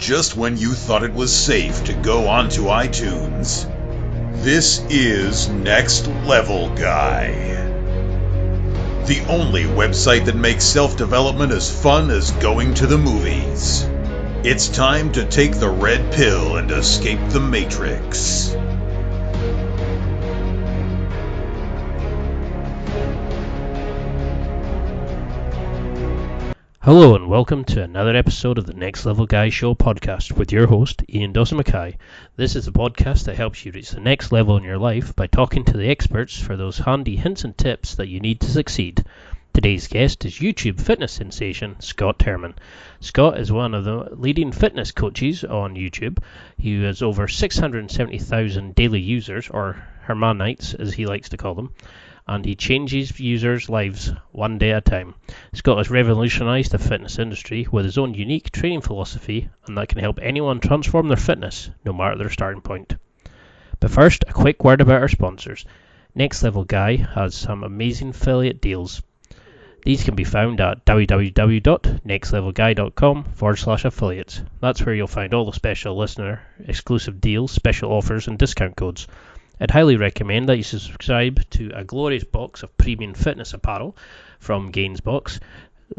just when you thought it was safe to go onto iTunes. This is Next Level Guy, the only website that makes self-development as fun as going to the movies. It's time to take the red pill and escape the Matrix. Hello and welcome to another episode of the Next Level Guy Show podcast with your host, Ian Dawson Mackay. This is the podcast that helps you reach the next level in your life by talking to the experts for those handy hints and tips that you need to succeed. Today's guest is YouTube fitness sensation Scott Terman. Scott is one of the leading fitness coaches on YouTube. He has over 670,000 daily users, or Hermanites as he likes to call them, and he changes users' lives one day at a time. Scott has revolutionised the fitness industry with his own unique training philosophy, and that can help anyone transform their fitness, no matter their starting point. But first, a quick word about our sponsors. Next Level Guy has some amazing affiliate deals. These can be found at www.nextlevelguy.com/affiliates. That's where you'll find all the special listener exclusive deals, special offers, and discount codes. I'd highly recommend that you subscribe to a glorious box of premium fitness apparel from Gainsbox,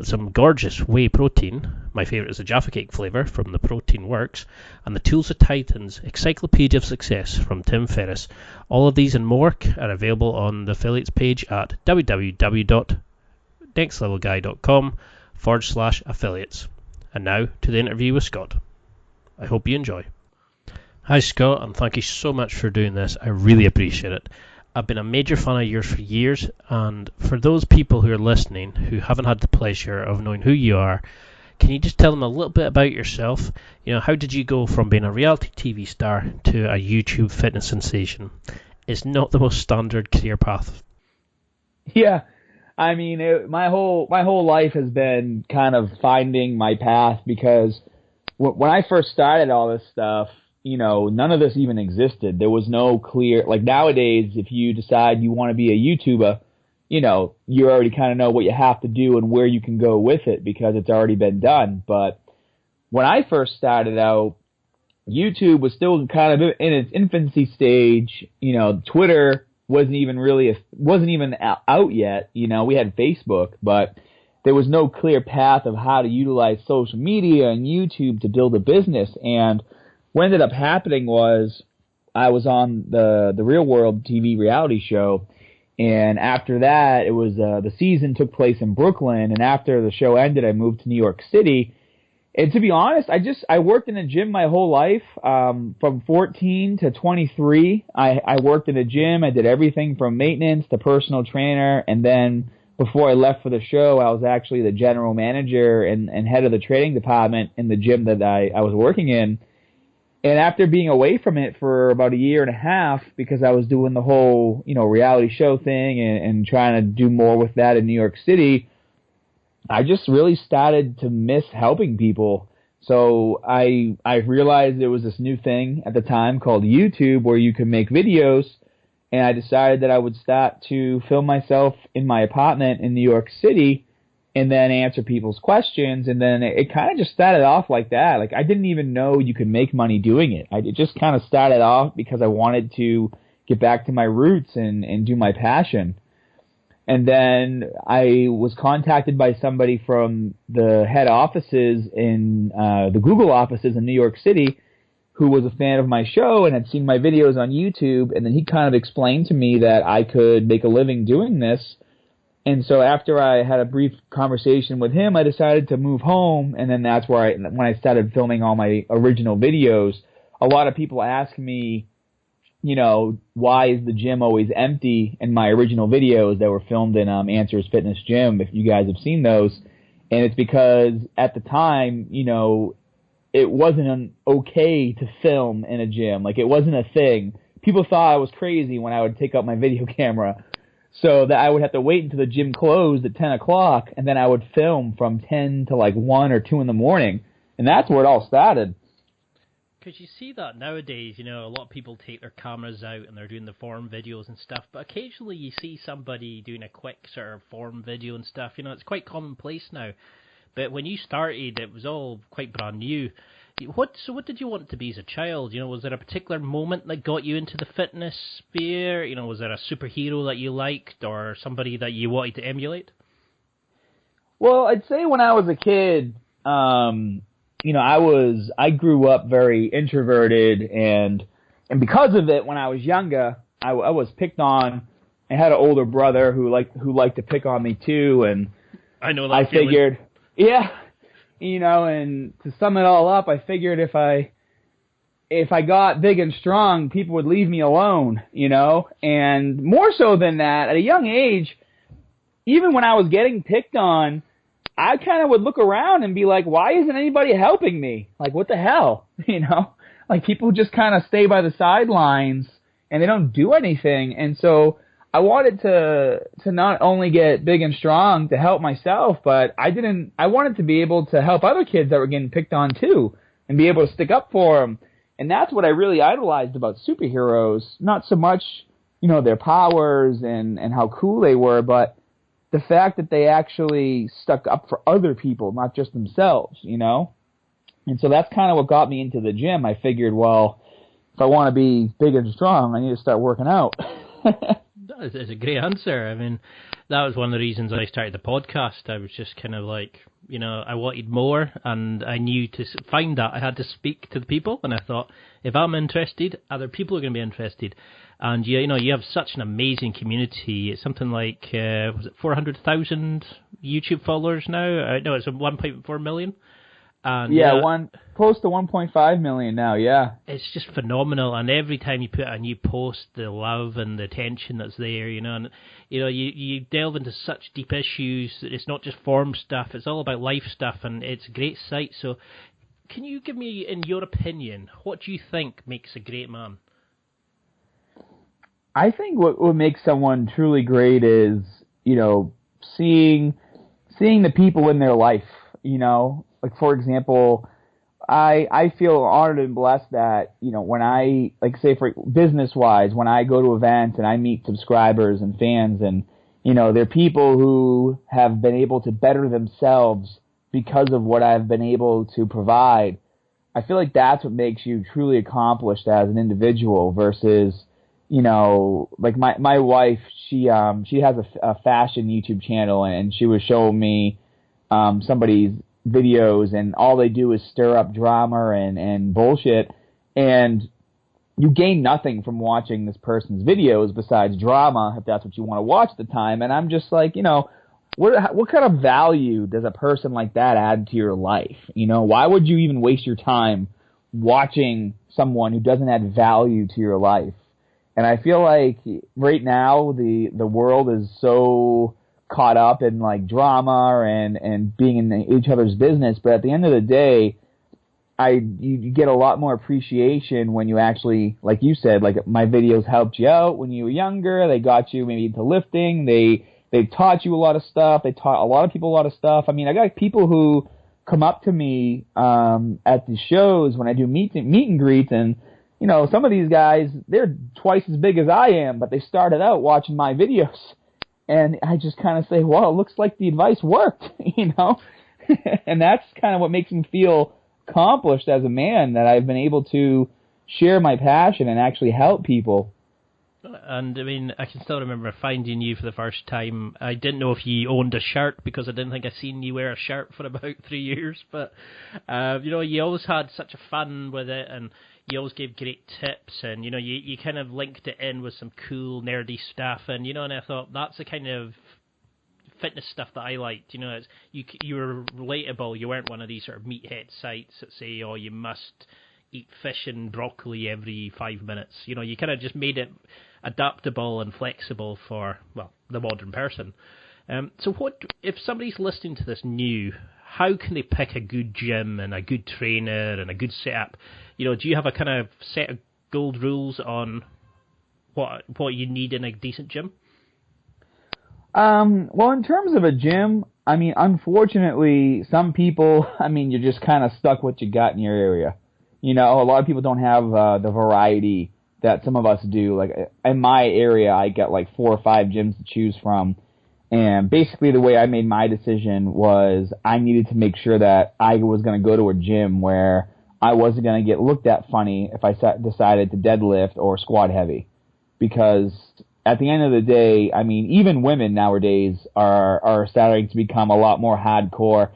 some gorgeous whey protein, my favourite is the Jaffa Cake flavour from the Protein Works, and the Tools of Titans Encyclopedia of Success from Tim Ferriss. All of these and more are available on the affiliates page at www.nextlevelguy.com/affiliates. And now to the interview with Scott. I hope you enjoy. Hi Scott, and thank you so much for doing this. I really appreciate it. I've been a major fan of yours for years, and for those people who are listening who haven't had the pleasure of knowing who you are, can you just tell them a little bit about yourself? How did you go from being a reality TV star to a YouTube fitness sensation? It's not the most standard career path. Yeah, I mean, my whole life has been kind of finding my path, because when I first started all this stuff, none of this even existed. There was no clear, like nowadays, if you decide you want to be a YouTuber, you already kind of know what you have to do and where you can go with it because it's already been done. But when I first started out, YouTube was still kind of in its infancy stage. Twitter wasn't even out yet. We had Facebook, but there was no clear path of how to utilize social media and YouTube to build a business. And what ended up happening was I was on the Real World TV reality show, and after that, it was the season took place in Brooklyn, and after the show ended, I moved to New York City. And to be honest, I worked in a gym my whole life. From 14 to 23, I worked in a gym. I did everything from maintenance to personal trainer, and then before I left for the show, I was actually the general manager and head of the training department in the gym that I was working in. And after being away from it for about a year and a half, because I was doing the whole, reality show thing and trying to do more with that in New York City, I just really started to miss helping people. So I realized there was this new thing at the time called YouTube where you could make videos, and I decided that I would start to film myself in my apartment in New York City and then answer people's questions, and then it kind of just started off like that. Like, I didn't even know you could make money doing it. It just kind of started off because I wanted to get back to my roots and do my passion. And then I was contacted by somebody from the head offices in the Google offices in New York City who was a fan of my show and had seen my videos on YouTube, and then he kind of explained to me that I could make a living doing this. And so after I had a brief conversation with him, I decided to move home, and then that's where when I started filming all my original videos. A lot of people ask me, why is the gym always empty in my original videos that were filmed in Answers Fitness Gym, if you guys have seen those. And it's because at the time, it wasn't okay to film in a gym. Like, it wasn't a thing. People thought I was crazy when I would take out my video camera. So that I would have to wait until the gym closed at 10 o'clock, and then I would film from 10 to like 1 or 2 in the morning. And that's where it all started. Because you see that nowadays, a lot of people take their cameras out and they're doing the form videos and stuff, but occasionally you see somebody doing a quick sort of form video and stuff. It's quite commonplace now. But when you started, it was all quite brand new. What did you want to be as a child? Was there a particular moment that got you into the fitness sphere? Was there a superhero that you liked or somebody that you wanted to emulate? Well, I'd say when I was a kid, I grew up very introverted, and because of it, when I was younger, I was picked on. I had an older brother who liked to pick on me too, and I know that I feeling. figured, yeah, and to sum it all up, I figured if I got big and strong, people would leave me alone, and more so than that, at a young age, even when I was getting picked on, I kind of would look around and be like, why isn't anybody helping me? Like, what the hell? Like people just kind of stay by the sidelines and they don't do anything. And so I wanted to not only get big and strong to help myself, but I wanted to be able to help other kids that were getting picked on too and be able to stick up for them. And that's what I really idolized about superheroes. Not so much, their powers and how cool they were, but the fact that they actually stuck up for other people, not just themselves, And so that's kind of what got me into the gym. I figured, well, if I want to be big and strong, I need to start working out. That's a great answer. I mean, that was one of the reasons I started the podcast. I was just kind of like, I wanted more, and I knew to find that I had to speak to the people, and I thought, if I'm interested, other people are going to be interested. And, you have such an amazing community. It's something like, was it 400,000 YouTube followers now? No, it's 1.4 million. And, close to 1.5 million now, yeah. It's just phenomenal, and every time you put a new post, the love and the attention that's there, and you delve into such deep issues. It's not just form stuff; it's all about life stuff, and it's a great site. So, can you give me, in your opinion, what do you think makes a great man? I think what makes someone truly great is, seeing the people in their life, Like, for example, I feel honored and blessed that, when I, like, say, for business-wise, when I go to events and I meet subscribers and fans and, they're people who have been able to better themselves because of what I've been able to provide, I feel like that's what makes you truly accomplished as an individual versus, like my wife, she has a fashion YouTube channel, and she was showing me somebody's videos, and all they do is stir up drama and bullshit, and you gain nothing from watching this person's videos besides drama, if that's what you want to watch at the time. And I'm just like, what kind of value does a person like that add to your life? Why would you even waste your time watching someone who doesn't add value to your life? And I feel like right now the world is so caught up in like drama and being in each other's business, but at the end of the day, you get a lot more appreciation when you actually, like you said, like my videos helped you out when you were younger. They got you maybe into lifting. They taught you a lot of stuff. They taught a lot of people a lot of stuff. I mean, I got people who come up to me at the shows when I do meet and greets, and some of these guys, they're twice as big as I am, but they started out watching my videos. And I just kind of say, well, it looks like the advice worked, And that's kind of what makes me feel accomplished as a man, that I've been able to share my passion and actually help people. And, I mean, I can still remember finding you for the first time. I didn't know if you owned a shirt, because I didn't think I'd seen you wear a shirt for about 3 years. But, you always had such a fun with it, and you always gave great tips, and, you kind of linked it in with some cool, nerdy stuff. And, and I thought, that's the kind of fitness stuff that I liked. It's, you were relatable. You weren't one of these sort of meathead sites that say, oh, you must eat fish and broccoli every 5 minutes. You kind of just made it adaptable and flexible for, well, the modern person. So what, if somebody's listening to this new, how can they pick a good gym and a good trainer and a good setup? Do you have a kind of set of gold rules on what you need in a decent gym? Well, in terms of a gym, I mean, unfortunately, some people, you're just kind of stuck what you got in your area. A lot of people don't have the variety that some of us do. Like, in my area, I got like 4 or 5 gyms to choose from. And basically the way I made my decision was I needed to make sure that I was going to go to a gym where I wasn't going to get looked at funny if I decided to deadlift or squat heavy. Because at the end of the day, I mean, even women nowadays are starting to become a lot more hardcore,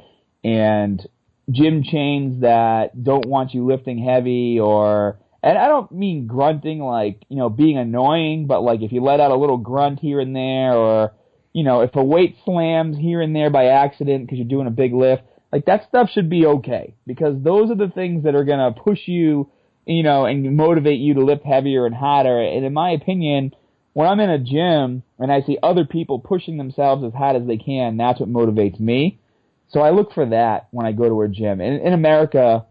and gym chains that don't want you lifting heavy, and I don't mean grunting like, being annoying, but like if you let out a little grunt here and there, or, if a weight slams here and there by accident because you're doing a big lift, like that stuff should be okay, because those are the things that are going to push you, and motivate you to lift heavier and harder. And in my opinion, when I'm in a gym and I see other people pushing themselves as hard as they can, that's what motivates me. So I look for that when I go to a gym. In America,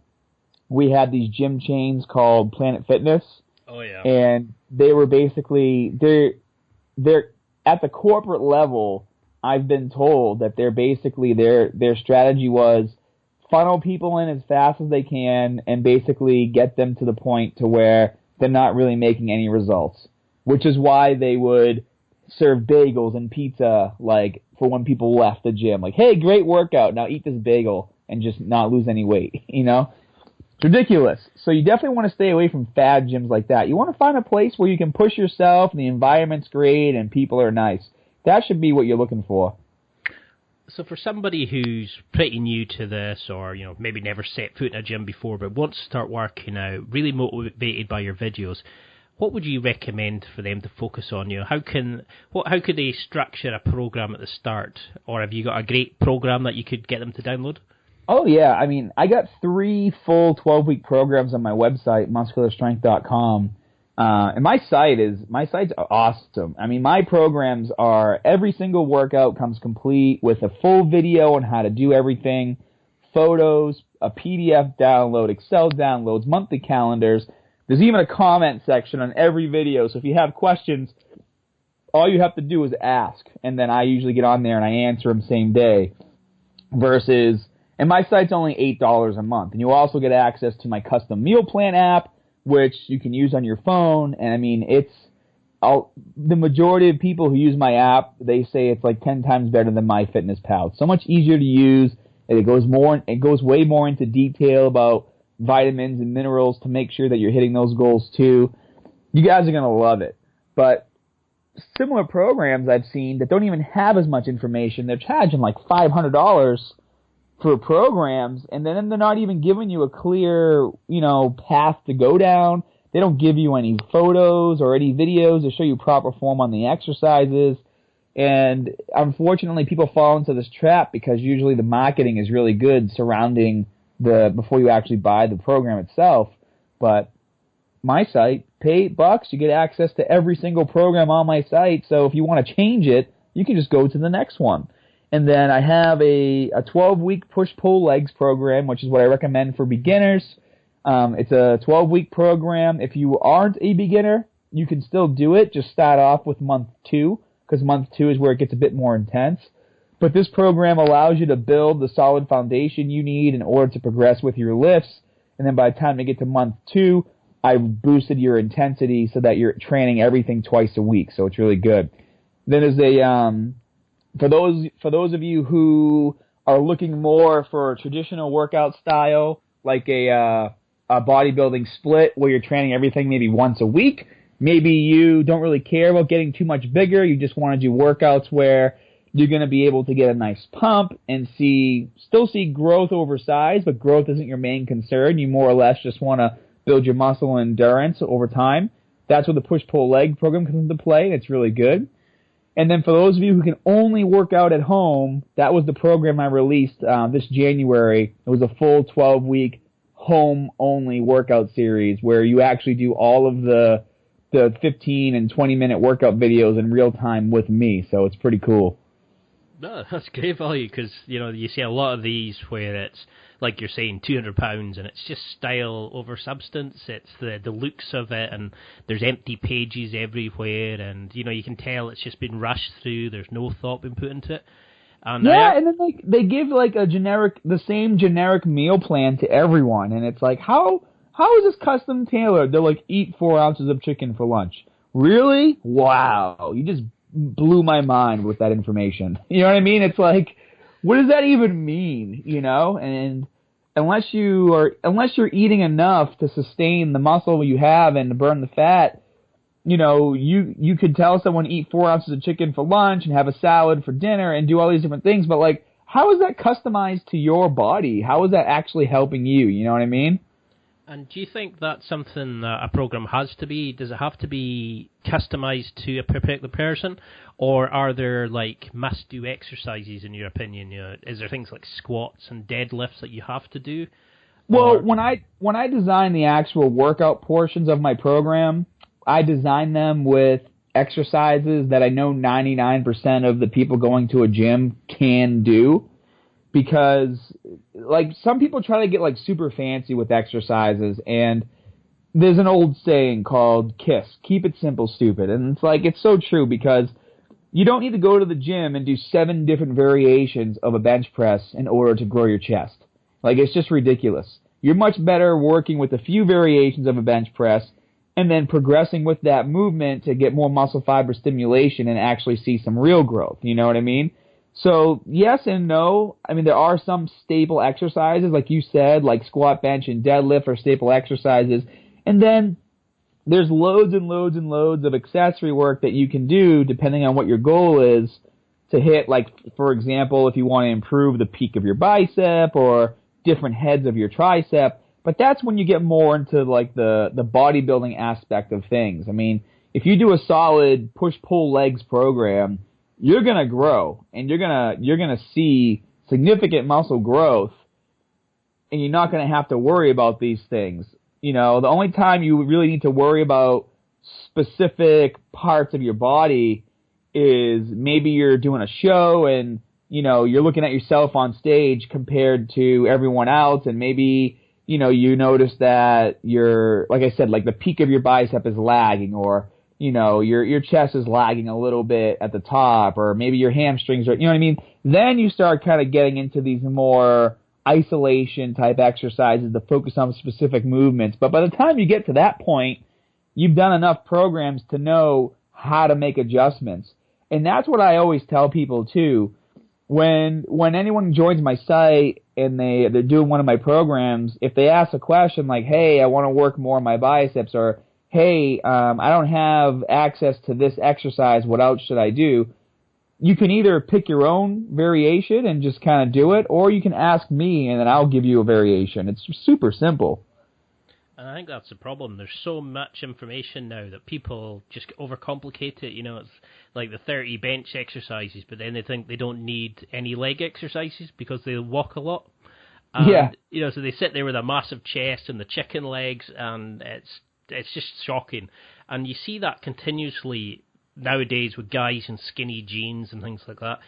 we had these gym chains called Planet Fitness. Oh yeah. And they were basically they're at the corporate level. I've been told that they're basically their strategy was funnel people in as fast as they can and basically get them to the point to where they're not really making any results, which is why they would serve bagels and pizza, like, for when people left the gym. Like, hey, great workout, now eat this bagel and just not lose any weight, It's ridiculous. So you definitely want to stay away from fad gyms like that. You want to find a place where you can push yourself and the environment's great and people are nice. That should be what you're looking for. So for somebody who's pretty new to this, or maybe never set foot in a gym before but wants to start working out, really motivated by your videos, what would you recommend for them to focus on? How could they structure a program at the start, or have you got a great program that you could get them to download? Oh yeah, I mean, I got 3 full 12-week programs on my website, muscularstrength.com. And my site's awesome. I mean, my programs are, every single workout comes complete with a full video on how to do everything, photos, a PDF download, Excel downloads, monthly calendars. There's even a comment section on every video, so if you have questions, all you have to do is ask, and then I usually get on there and I answer them same day. And my site's only $8 a month, and you also get access to my custom meal plan app, which you can use on your phone. And I mean, the majority of people who use my app, they say it's like 10 times better than MyFitnessPal. It's so much easier to use, and it goes way more into detail about vitamins and minerals to make sure that you're hitting those goals too. You guys are going to love it. But similar programs I've seen that don't even have as much information, they're charging like $500 for programs, and then they're not even giving you a clear, path to go down. They don't give you any photos or any videos to show you proper form on the exercises. And unfortunately, people fall into this trap because usually the marketing is really good surrounding before you actually buy the program itself. But my site, pay $8, you get access to every single program on my site. So if you want to change it, you can just go to the next one. And then I have a 12-week push-pull legs program, which is what I recommend for beginners. It's a 12-week program. If you aren't a beginner, you can still do it. Just start off with month 2, because month 2 is where it gets a bit more intense. But this program allows you to build the solid foundation you need in order to progress with your lifts. And then by the time you get to month 2, I've boosted your intensity so that you're training everything twice a week. So it's really good. Then there's for those of you who are looking more for a traditional workout style, like a bodybuilding split where you're training everything maybe once a week, maybe you don't really care about getting too much bigger, you just want to do workouts where you're going to be able to get a nice pump and still see growth over size, but growth isn't your main concern. You more or less just want to build your muscle endurance over time. That's where the push-pull leg program comes into play. It's really good. And then for those of you who can only work out at home, that was the program I released this January. It was a full 12-week home-only workout series where you actually do all of the 15 and 20-minute workout videos in real time with me. So it's pretty cool. No, that's great value, because you see a lot of these where it's, like you're saying, £200, and it's just style over substance. It's the looks of it, and there's empty pages everywhere, and you can tell it's just been rushed through. There's no thought been put into it. And and then they give like the same generic meal plan to everyone, and it's like, how is this custom tailored? They're like, eat 4 ounces of chicken for lunch. Really? Wow, you just blew my mind with that information. You know what I mean? It's like, what does that even mean? And unless you're eating enough to sustain the muscle you have and to burn the fat, you know, you could tell someone to eat 4 ounces of chicken for lunch and have a salad for dinner and do all these different things, but like, how is that customized to your body? How is that actually helping you? You know what I mean? And do you think that's something that a program has to be? Does it have to be customized to a particular person, or are there like must-do exercises in your opinion? You know, is there things like squats and deadlifts that you have to do? Well, when I design the actual workout portions of my program, I design them with exercises that I know 99% of the people going to a gym can do. Because, like, some people try to get, like, super fancy with exercises, and there's an old saying called KISS, keep it simple, stupid. And it's like, it's so true, because you don't need to go to the gym and do 7 different variations of a bench press in order to grow your chest. Like, it's just ridiculous. You're much better working with a few variations of a bench press and then progressing with that movement to get more muscle fiber stimulation and actually see some real growth. You know what I mean? So, yes and no. I mean, there are some staple exercises, like you said, like squat, bench, and deadlift are staple exercises. And then there's loads and loads and loads of accessory work that you can do depending on what your goal is to hit. Like, for example, if you want to improve the peak of your bicep or different heads of your tricep. But that's when you get more into, like, the bodybuilding aspect of things. I mean, if you do a solid push-pull legs program, you're going to grow, and you're going to see significant muscle growth, and you're not going to have to worry about these things. You know, the only time you really need to worry about specific parts of your body is maybe you're doing a show and, you know, you're looking at yourself on stage compared to everyone else, and maybe, you know, you notice that like I said, like the peak of your bicep is lagging, or, you know, your chest is lagging a little bit at the top, or maybe your hamstrings are, you know what I mean? Then you start kind of getting into these more isolation type exercises to focus on specific movements. But by the time you get to that point, you've done enough programs to know how to make adjustments. And that's what I always tell people too. When anyone joins my site and they're doing one of my programs, if they ask a question like, hey, I want to work more on my biceps, or hey, I don't have access to this exercise, what else should I do? You can either pick your own variation and just kind of do it, or you can ask me and then I'll give you a variation. It's super simple. And I think that's the problem. There's so much information now that people just overcomplicate it. You know, it's like the 30 bench exercises, but then they think they don't need any leg exercises because they walk a lot. And, yeah. You know, so they sit there with a massive chest and the chicken legs, and it's just shocking. And you see that continuously nowadays with guys in skinny jeans and things like that.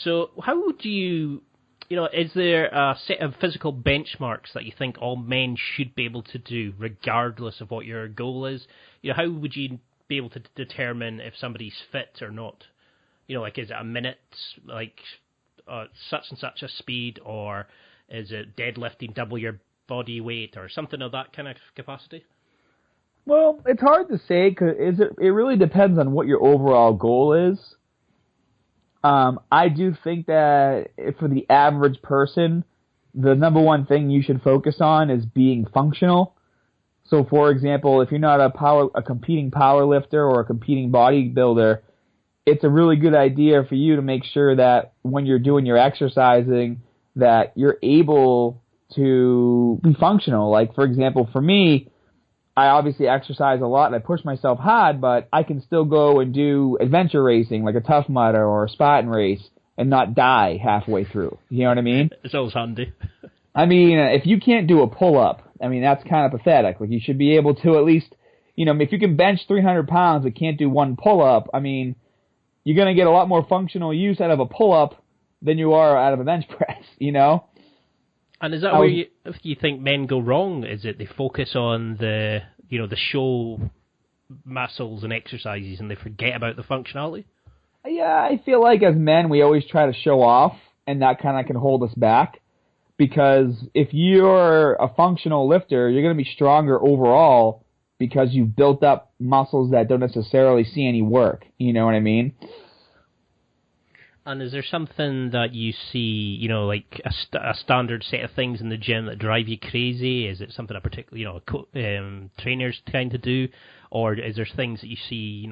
So how would you know, is there a set of physical benchmarks that you think all men should be able to do regardless of what your goal is? You know, how would you be able to determine if somebody's fit or not? You know, like, is it a minute, like such and such a speed, or is it deadlifting double your body weight or something of that kind of capacity? Well, it's hard to say because it really depends on what your overall goal is. I do think that for the average person, the number one thing you should focus on is being functional. So, for example, if you're not a competing power lifter or a competing bodybuilder, it's a really good idea for you to make sure that when you're doing your exercising, that you're able to be functional. Like, for example, for me, I obviously exercise a lot and I push myself hard, but I can still go and do adventure racing like a Tough Mudder or a Spartan race and not die halfway through. You know what I mean? It's always handy. I mean, if you can't do a pull-up, I mean, that's kind of pathetic. Like, you should be able to at least, you know, if you can bench 300 pounds but can't do one pull-up, I mean, you're going to get a lot more functional use out of a pull-up than you are out of a bench press, you know? And is that where you think men go wrong? Is it they focus on the show muscles and exercises and they forget about the functionality? Yeah, I feel like as men we always try to show off, and that kind of can hold us back. Because if you're a functional lifter, you're going to be stronger overall because you've built up muscles that don't necessarily see any work. You know what I mean? And is there something that you see, like a standard set of things in the gym that drive you crazy? Is it something a particular, trainers tend to do? Or is there things that you see,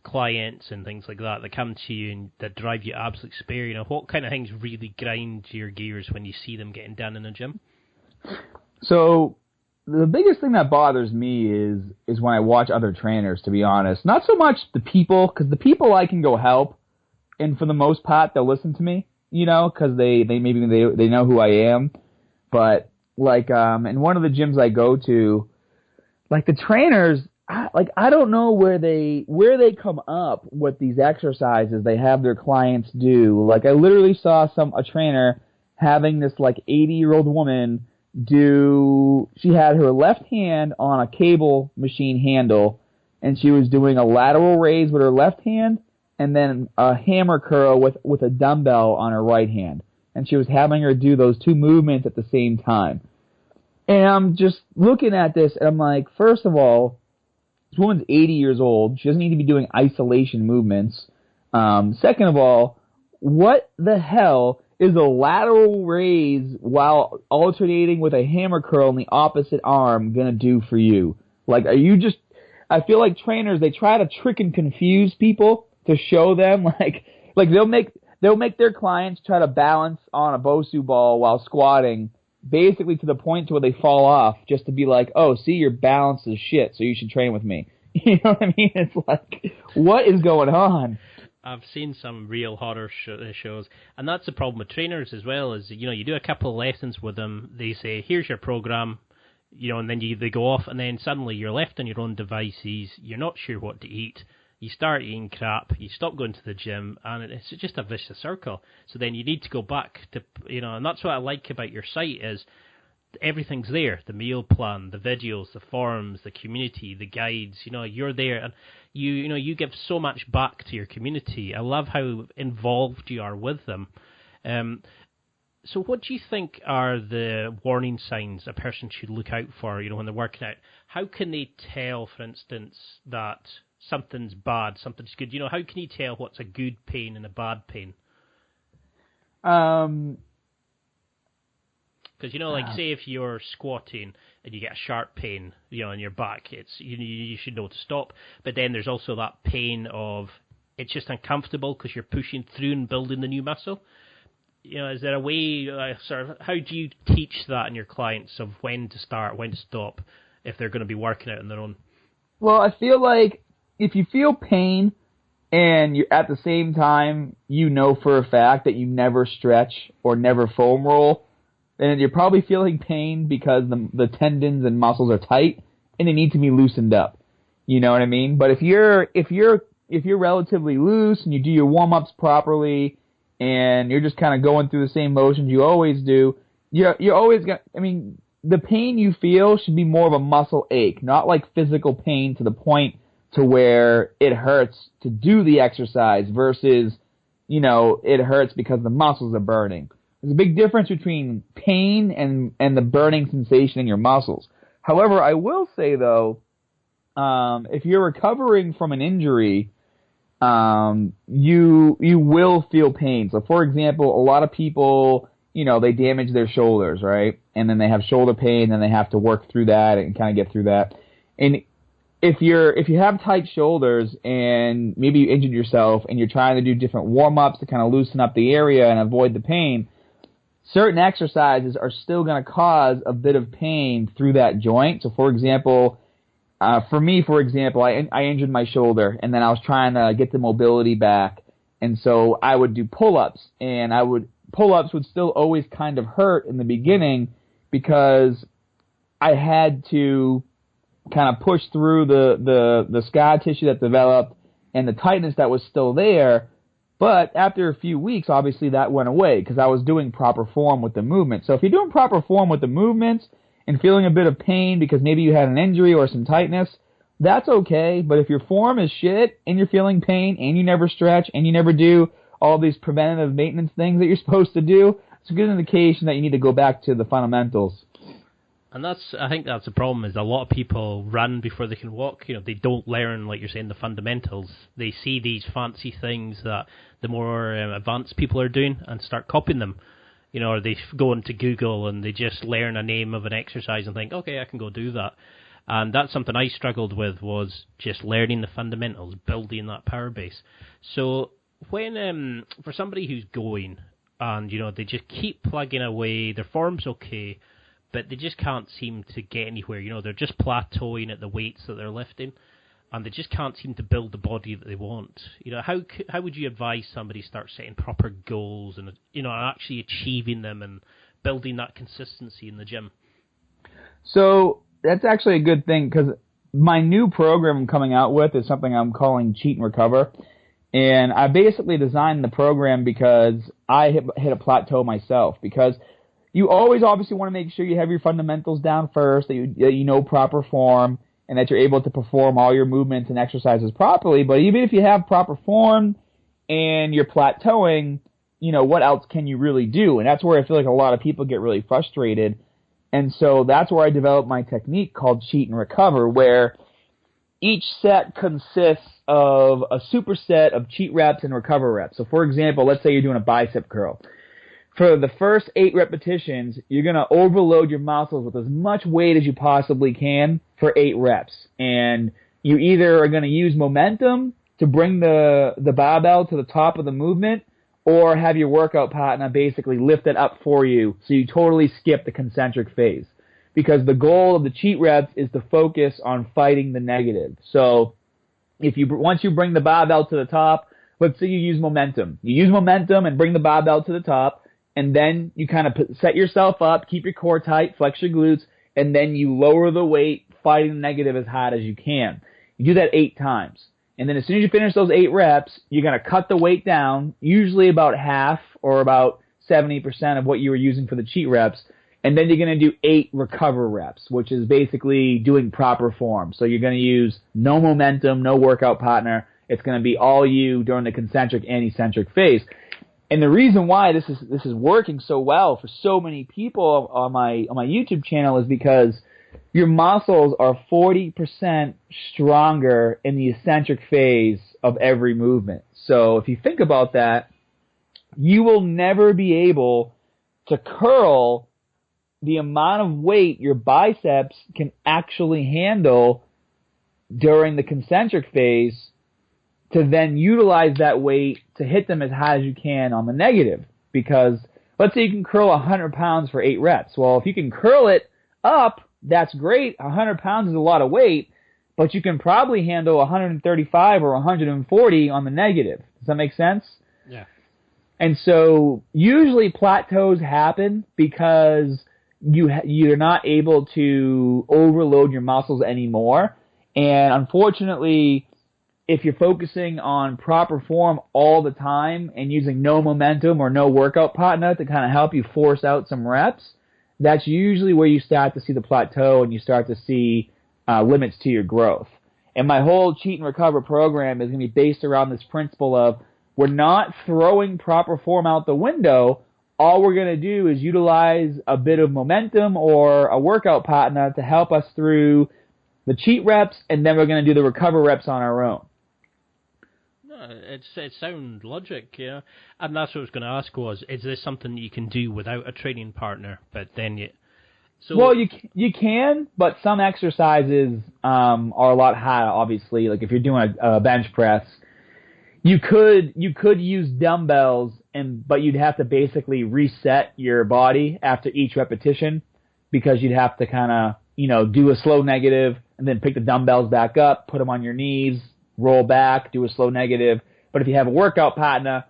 clients and things like that come to you and that drive you absolute despair? What kind of things really grind your gears when you see them getting done in a gym? So the biggest thing that bothers me is when I watch other trainers, to be honest. Not so much the people, because the people I can go help, and for the most part they'll listen to me, because they know who I am. But like in one of the gyms I go to, like the trainers, I don't know where they come up with these exercises they have their clients do. Like I literally saw a trainer having this like 80-year-old woman she had her left hand on a cable machine handle, and she was doing a lateral raise with her left hand and then a hammer curl with a dumbbell on her right hand. And she was having her do those two movements at the same time. And I'm just looking at this, and I'm like, first of all, this woman's 80 years old. She doesn't need to be doing isolation movements. Second of all, what the hell is a lateral raise while alternating with a hammer curl in the opposite arm going to do for you? Like, I feel like trainers, they try to trick and confuse people to show them, like they'll make their clients try to balance on a Bosu ball while squatting, basically to the point to where they fall off, just to be like, oh, see, your balance is shit, so you should train with me. You know what I mean? It's like, what is going on? I've seen some real horror shows, and that's the problem with trainers as well, is, you do a couple of lessons with them, they say, here's your program, and then they go off, and then suddenly you're left on your own devices, you're not sure what to eat, you start eating crap, you stop going to the gym, and it's just a vicious circle. So then you need to go back to, and that's what I like about your site is everything's there, the meal plan, the videos, the forums, the community, the guides, you're there, and you give so much back to your community. I love how involved you are with them. So what do you think are the warning signs a person should look out for, when they're working out? How can they tell, for instance, that something's bad, something's good? How can you tell what's a good pain and a bad pain? Because, like, say if you're squatting and you get a sharp pain, in your back, it's you should know to stop. But then there's also that pain of it's just uncomfortable because you're pushing through and building the new muscle. Is there a way, how do you teach that in your clients of when to start, when to stop, if they're going to be working out on their own? Well, I feel like if you feel pain and you at the same time for a fact that you never stretch or never foam roll, then you're probably feeling pain because the tendons and muscles are tight and they need to be loosened up. You know what I mean? But if you're relatively loose and you do your warm-ups properly and you're just kind of going through the same motions you always do, you're always going to, the pain you feel should be more of a muscle ache, not like physical pain to the point to where it hurts to do the exercise versus, it hurts because the muscles are burning. There's a big difference between pain and the burning sensation in your muscles. However, I will say, though, if you're recovering from an injury, you will feel pain. So, for example, a lot of people, they damage their shoulders, right? And then they have shoulder pain, and they have to work through that and kind of get through that. And if you have tight shoulders and maybe you injured yourself and you're trying to do different warm-ups to kind of loosen up the area and avoid the pain, certain exercises are still going to cause a bit of pain through that joint. So, for example, I injured my shoulder, and then I was trying to get the mobility back, and so I would do pull-ups, and pull-ups would still always kind of hurt in the beginning because I had to kind of push through the scar tissue that developed and the tightness that was still there. But after a few weeks, obviously that went away because I was doing proper form with the movement. So if you're doing proper form with the movements and feeling a bit of pain because maybe you had an injury or some tightness, that's okay. But if your form is shit and you're feeling pain and you never stretch and you never do all these preventative maintenance things that you're supposed to do, it's a good indication that you need to go back to the fundamentals. And I think that's the problem, is a lot of people run before they can walk. They don't learn, like you're saying, the fundamentals. They see these fancy things that the more advanced people are doing and start copying them. Or they go into Google and they just learn a name of an exercise and think, okay, I can go do that. And that's something I struggled with, was just learning the fundamentals, building that power base. So when for somebody who's going and they just keep plugging away, their form's okay, but they just can't seem to get anywhere. They're just plateauing at the weights that they're lifting, and they just can't seem to build the body that they want. How would you advise somebody start setting proper goals and actually achieving them and building that consistency in the gym? So that's actually a good thing, because my new program I'm coming out with is something I'm calling Cheat and Recover. And I basically designed the program because I hit a plateau myself, because you always obviously want to make sure you have your fundamentals down first, that you know proper form, and that you're able to perform all your movements and exercises properly. But even if you have proper form and you're plateauing, what else can you really do? And that's where I feel like a lot of people get really frustrated. And so that's where I developed my technique called Cheat and Recover, where each set consists of a superset of cheat reps and recover reps. So for example, let's say you're doing a bicep curl. For the first 8 repetitions, you're going to overload your muscles with as much weight as you possibly can for 8 reps. And you either are going to use momentum to bring the barbell to the top of the movement, or have your workout partner basically lift it up for you so you totally skip the concentric phase. Because the goal of the cheat reps is to focus on fighting the negative. So once you bring the barbell to the top, let's say you use momentum. You use momentum and bring the barbell to the top, and then you kind of set yourself up, keep your core tight, flex your glutes, and then you lower the weight, fighting the negative as hard as you can. You do that 8 times. And then as soon as you finish those 8 reps, you're going to cut the weight down, usually about half or about 70% of what you were using for the cheat reps. And then you're going to do 8 recover reps, which is basically doing proper form. So you're going to use no momentum, no workout partner. It's going to be all you during the concentric and eccentric phase. And the reason why this is working so well for so many people on my YouTube channel is because your muscles are 40% stronger in the eccentric phase of every movement. So if you think about that, you will never be able to curl the amount of weight your biceps can actually handle during the concentric phase, to then utilize that weight to hit them as high as you can on the negative. Because let's say you can curl 100 pounds for 8 reps. Well, if you can curl it up, that's great. 100 pounds is a lot of weight, but you can probably handle 135 or 140 on the negative. Does that make sense? Yeah. And so usually plateaus happen because you're not able to overload your muscles anymore. And unfortunately, if you're focusing on proper form all the time and using no momentum or no workout partner to kind of help you force out some reps, that's usually where you start to see the plateau and you start to see limits to your growth. And my whole Cheat and Recover program is going to be based around this principle of we're not throwing proper form out the window. All we're going to do is utilize a bit of momentum or a workout partner to help us through the cheat reps, and then we're going to do the recover reps on our own. It's sound logic, yeah. And that's what I was going to ask was, is this something that you can do without a training partner? But then well, you can, but some exercises are a lot harder, obviously. Like if you're doing a bench press, you could use dumbbells, but you'd have to basically reset your body after each repetition, because you'd have to kind of, do a slow negative and then pick the dumbbells back up, put them on your knees, roll back, do a slow negative. But if you have a workout partner,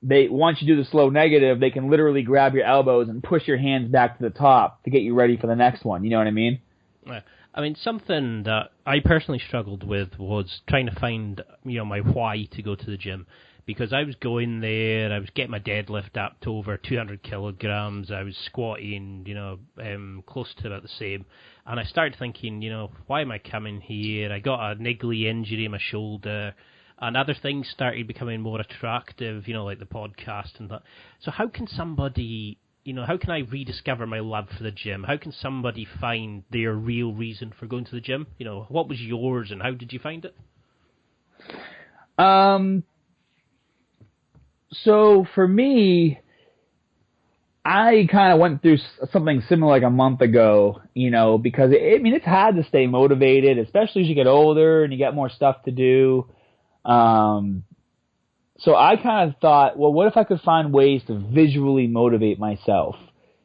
once you do the slow negative, they can literally grab your elbows and push your hands back to the top to get you ready for the next one. You know what I mean? Yeah. I mean, something that I personally struggled with was trying to find, my why to go to the gym. Because I was going there, I was getting my deadlift up to over 200 kilograms, I was squatting, close to about the same. And I started thinking, why am I coming here? I got a niggly injury in my shoulder, and other things started becoming more attractive, like the podcast and that. So how can somebody how can I rediscover my love for the gym? How can somebody find their real reason for going to the gym? What was yours and how did you find it? So for me, I kind of went through something similar like a month ago, because it's hard to stay motivated, especially as you get older and you get more stuff to do. So I kind of thought, well, what if I could find ways to visually motivate myself?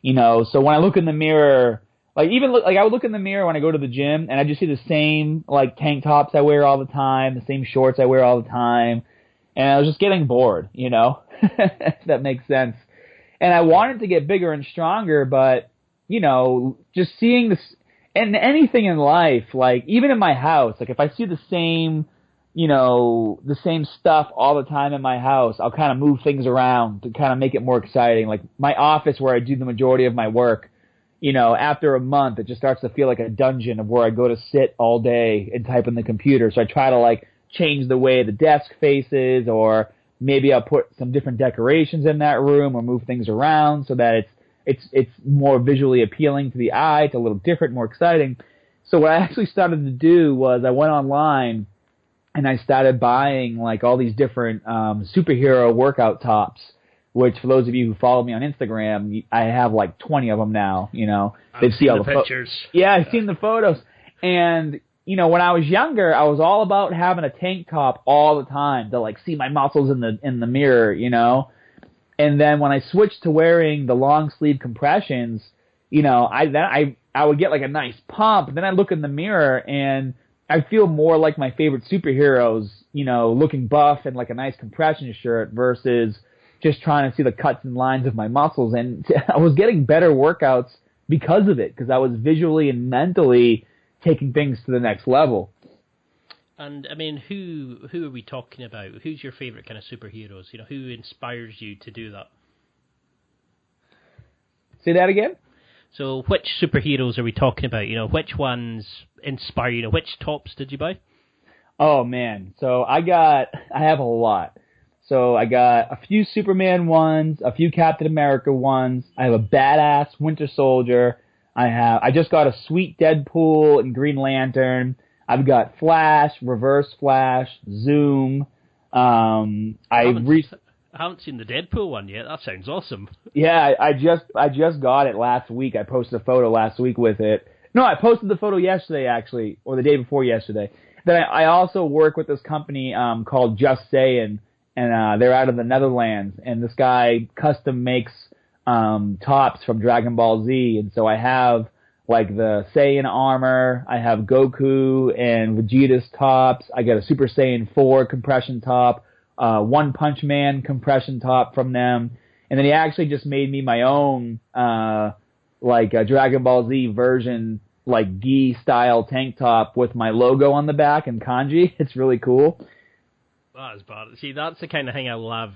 So when I look in the mirror, I would look in the mirror when I go to the gym and I just see the same tank tops I wear all the time, the same shorts I wear all the time, and I was just getting bored, if that makes sense. And I wanted to get bigger and stronger, but just seeing this and anything in life, even in my house, if I see the same stuff all the time in my house, I'll kind of move things around to kind of make it more exciting. Like my office where I do the majority of my work, after a month, it just starts to feel like a dungeon of where I go to sit all day and type in the computer. So I try to change the way the desk faces, or maybe I'll put some different decorations in that room or move things around so that it's more visually appealing to the eye. It's a little different, more exciting. So what I actually started to do was I went online and I started buying all these different superhero workout tops, which for those of you who follow me on Instagram, I have 20 of them now. I've seen the pictures. Yeah, I've seen the photos. And when I was younger, I was all about having a tank top all the time to see my muscles in the mirror, And then when I switched to wearing the long sleeve compressions, I would get a nice pump. Then I look in the mirror and I feel more like my favorite superheroes, looking buff and a nice compression shirt versus just trying to see the cuts and lines of my muscles. And I was getting better workouts because of it, because I was visually and mentally taking things to the next level. And who are we talking about? Who's your favorite kind of superheroes? Who inspires you to do that? Say that again? So which superheroes are we talking about? Which ones inspire you? Which tops did you buy? Oh man, so I have a lot. So I got a few Superman ones, a few Captain America ones. I have a badass Winter Soldier. I just got a sweet Deadpool and Green Lantern. I've got Flash, Reverse Flash, Zoom. I haven't seen the Deadpool one yet. That sounds awesome. Yeah, I just got it last week. I posted a photo last week with it. No, I posted the photo yesterday actually, or the day before yesterday. Then I also work with this company called Just Sayin', and they're out of the Netherlands. And this guy custom makes tops from Dragon Ball Z, and so I have the Saiyan armor, I have Goku and Vegeta's tops, I got a Super Saiyan 4 compression top, One Punch Man compression top from them, and then he actually just made me my own a Dragon Ball Z version gi style tank top with my logo on the back in kanji. It's really cool. That's bad. See, that's the kind of thing I love.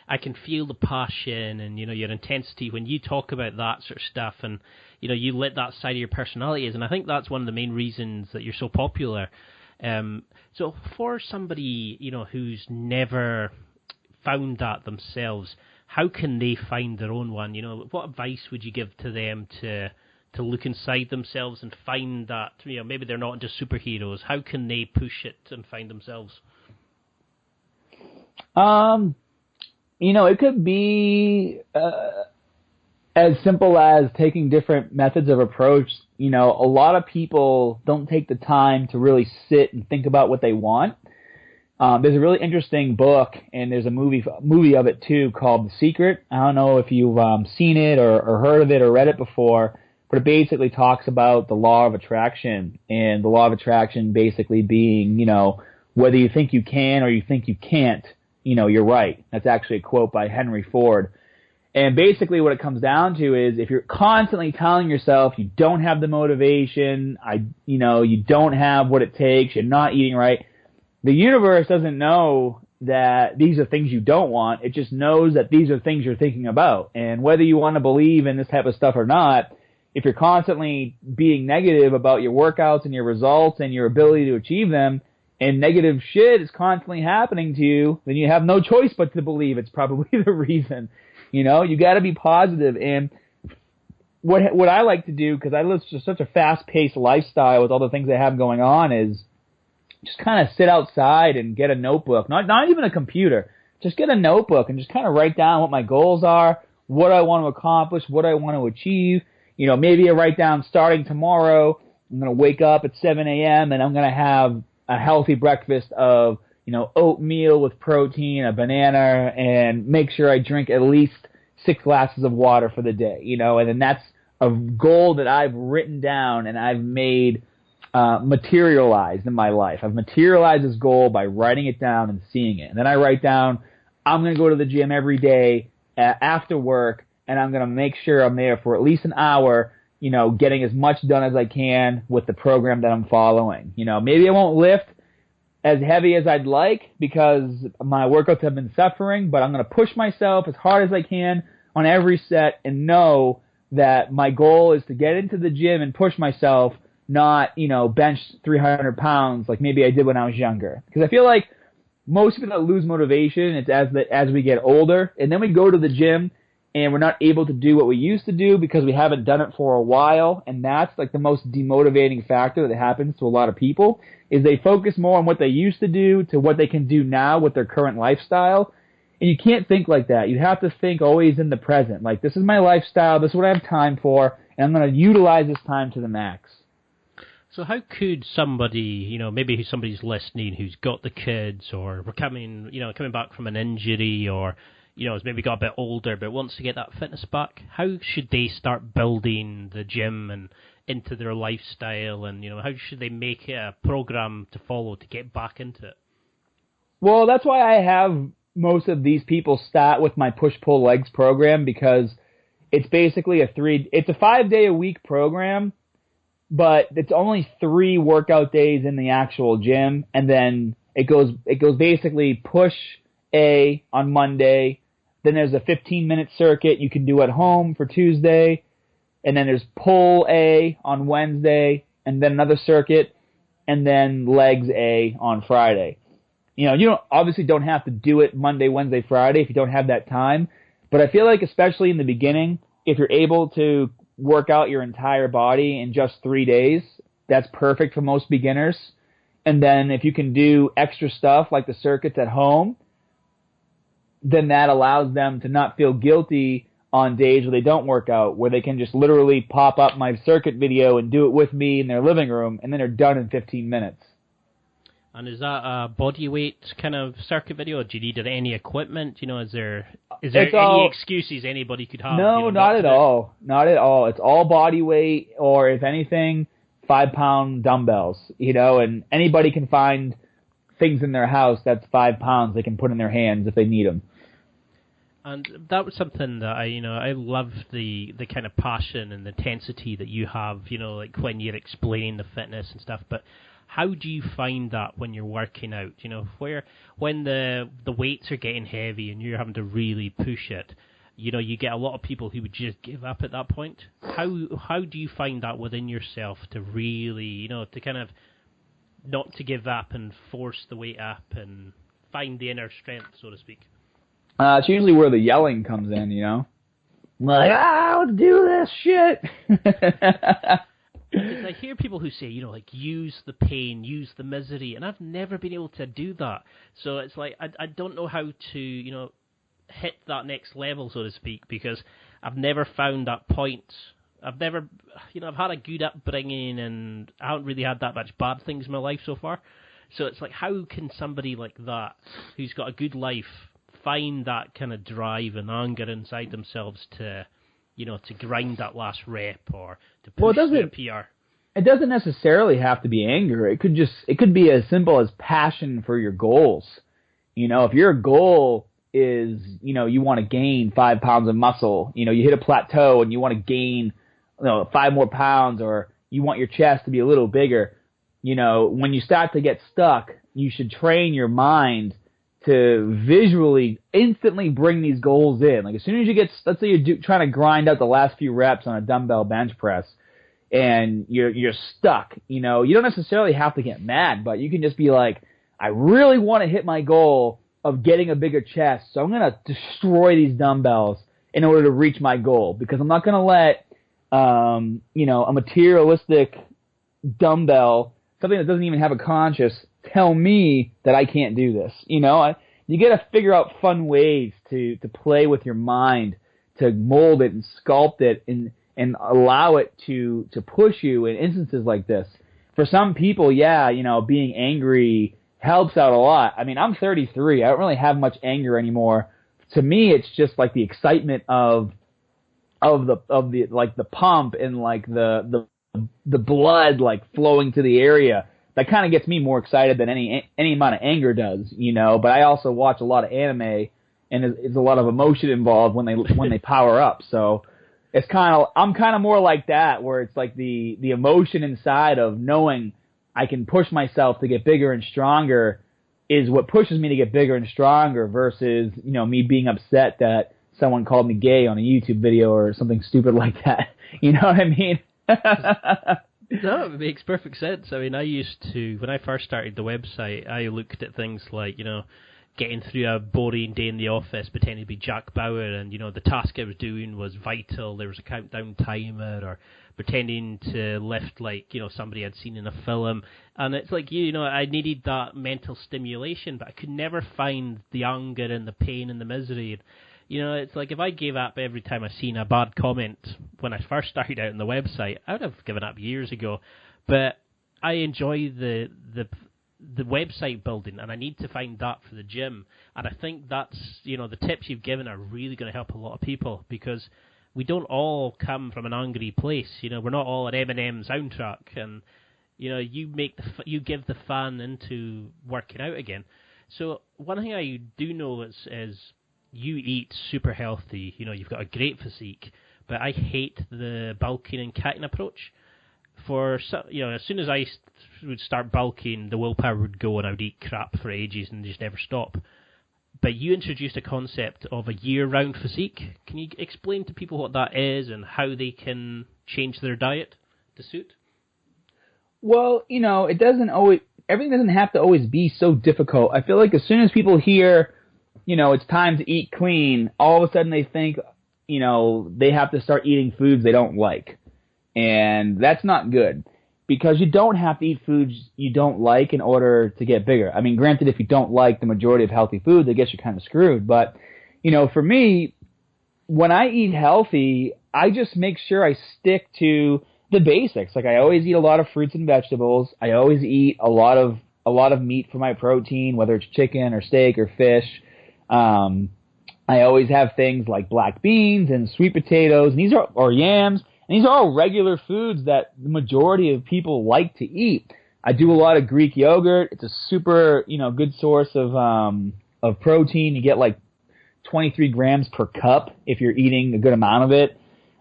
I can feel the passion and your intensity when you talk about that sort of stuff, and you let that side of your personality is, and I think that's one of the main reasons that you're so popular. So for somebody who's never found that themselves, how can they find their own one? What advice would you give to them to look inside themselves and find that? Maybe they're not into superheroes. How can they push it and find themselves? It could be as simple as taking different methods of approach. A lot of people don't take the time to really sit and think about what they want. There's a really interesting book, and there's a movie of it too called The Secret. I don't know if you've seen it or heard of it or read it before, but it basically talks about the law of attraction, and the law of attraction basically being, whether you think you can or you think you can't, you're right. That's actually a quote by Henry Ford. And basically what it comes down to is if you're constantly telling yourself you don't have the motivation, you don't have what it takes, you're not eating right, the universe doesn't know that these are things you don't want. It just knows that these are things you're thinking about. And whether you want to believe in this type of stuff or not, if you're constantly being negative about your workouts and your results and your ability to achieve them, and negative shit is constantly happening to you, then you have no choice but to believe it's probably the reason. You know, you got to be positive. And what I like to do, because I live just such a fast-paced lifestyle with all the things I have going on, is just kind of sit outside and get a notebook. Not even a computer. Just get a notebook and just kind of write down what my goals are, what I want to accomplish, what I want to achieve. You know, maybe I write down starting tomorrow, I'm going to wake up at 7 a.m. and I'm going to have a healthy breakfast of, you know, oatmeal with protein, a banana, and make sure I drink at least 6 glasses of water for the day, you know, and then that's a goal that I've written down and I've made materialized in my life. I've materialized this goal by writing it down and seeing it. And then I write down, I'm going to go to the gym every day after work, and I'm going to make sure I'm there for at least an hour, you know, getting as much done as I can with the program that I'm following. You know, maybe I won't lift as heavy as I'd like because my workouts have been suffering, but I'm going to push myself as hard as I can on every set and know that my goal is to get into the gym and push myself, not, you know, bench 300 pounds like maybe I did when I was younger. Because I feel like most people that lose motivation, it's as we get older, and then we go to the gym and we're not able to do what we used to do because we haven't done it for a while, and that's like the most demotivating factor that happens to a lot of people, is they focus more on what they used to do to what they can do now with their current lifestyle. And you can't think like that. You have to think always in the present. Like, this is my lifestyle, this is what I have time for, and I'm going to utilize this time to the max. So how could somebody, you know, maybe somebody's listening who's got the kids or coming back from an injury, or, you know, has maybe got a bit older but wants to get that fitness back, how should they start building the gym and into their lifestyle, and, you know, how should they make it a program to follow to get back into it? Well, that's why I have most of these people start with my push-pull legs program, because it's basically it's a 5-day-a-week program, but it's only 3 workout days in the actual gym, and then it goes basically push A on Monday, then there's a 15-minute circuit you can do at home for Tuesday, and then there's pull A on Wednesday, and then another circuit, and then legs A on Friday. You know, you obviously don't have to do it Monday, Wednesday, Friday if you don't have that time, but I feel like especially in the beginning, if you're able to work out your entire body in just 3 days, that's perfect for most beginners. And then if you can do extra stuff like the circuits at home, then that allows them to not feel guilty on days where they don't work out, where they can just literally pop up my circuit video and do it with me in their living room, and then they're done in 15 minutes. And is that a body weight kind of circuit video, or do you need any equipment? You know, is there any excuses anybody could have? No, you know, not at all. Not at all. It's all body weight, or if anything, 5-pound dumbbells. You know, and anybody can find things in their house that's 5 pounds they can put in their hands if they need them. And that was something that I love the kind of passion and the intensity that you have, you know, like when you're explaining the fitness and stuff. But how do you find that when you're working out? You know, when the weights are getting heavy and you're having to really push it, you know, you get a lot of people who would just give up at that point. How do you find that within yourself to really, you know, to kind of not to give up and force the weight up and find the inner strength, so to speak? It's usually where the yelling comes in, you know? I'm like, let's do this shit. Because I hear people who say, you know, like, use the pain, use the misery, and I've never been able to do that. So it's like, I don't know how to, you know, hit that next level, so to speak, because I've never found that point. I've never, you know, I've had a good upbringing, and I haven't really had that much bad things in my life so far. So it's like, how can somebody like that, who's got a good life, find that kind of drive and anger inside themselves to, you know, to grind that last rep or to push the PR? It doesn't necessarily have to be anger. It could be as simple as passion for your goals. You know, if your goal is, you know, you want to gain 5 pounds of muscle, you know, you hit a plateau and you want to gain, you know, 5 more pounds, or you want your chest to be a little bigger, you know, when you start to get stuck, you should train your mind to visually instantly bring these goals in. Like, as soon as you get, let's say you're trying to grind out the last few reps on a dumbbell bench press and you're stuck, you know, you don't necessarily have to get mad, but you can just be like, I really want to hit my goal of getting a bigger chest, so I'm going to destroy these dumbbells in order to reach my goal, because I'm not going to let, a materialistic dumbbell, something that doesn't even have a conscience, tell me that I can't do this. You got to figure out fun ways to play with your mind, to mold it and sculpt it and allow it to push you in instances like this. For some people, being angry helps out a lot. I mean, I'm 33. I don't really have much anger anymore. To me, it's just like the excitement of the like the pump and like the blood like flowing to the area. That kind of gets me more excited than any amount of anger does, But I also watch a lot of anime, and there's a lot of emotion involved when they power up. So I'm kind of more like that, where it's like the emotion inside of knowing I can push myself to get bigger and stronger is what pushes me to get bigger and stronger versus, me being upset that someone called me gay on a YouTube video or something stupid like that. You know what I mean? No, it makes perfect sense. I mean, I used to, when I first started the website, I looked at things like, getting through a boring day in the office, pretending to be Jack Bauer, and, the task I was doing was vital. There was a countdown timer, or pretending to lift like, somebody I'd seen in a film. And it's like, I needed that mental stimulation, but I could never find the anger and the pain and the misery. It's like if I gave up every time I seen a bad comment when I first started out on the website, I would have given up years ago. But I enjoy the website building, and I need to find that for the gym. And I think that's, the tips you've given are really going to help a lot of people, because we don't all come from an angry place. We're not all an Eminem soundtrack, and you give the fan into working out again. So one thing I do know is you eat super healthy. You've got a great physique, but I hate the bulking and cutting approach. As soon as I would start bulking, the willpower would go and I would eat crap for ages and just never stop. But you introduced a concept of a year-round physique. Can you explain to people what that is and how they can change their diet to suit? Well, everything doesn't have to always be so difficult. I feel like as soon as people hear, it's time to eat clean, all of a sudden they think, they have to start eating foods they don't like. And that's not good, because you don't have to eat foods you don't like in order to get bigger. I mean, granted, if you don't like the majority of healthy foods, I guess you're kind of screwed. But, for me, when I eat healthy, I just make sure I stick to the basics. Like, I always eat a lot of fruits and vegetables. I always eat a lot of meat for my protein, whether it's chicken or steak or fish. I always have things like black beans and sweet potatoes, and or yams. And these are all regular foods that the majority of people like to eat. I do a lot of Greek yogurt. It's a super, good source of protein. You get like 23 grams per cup if you're eating a good amount of it.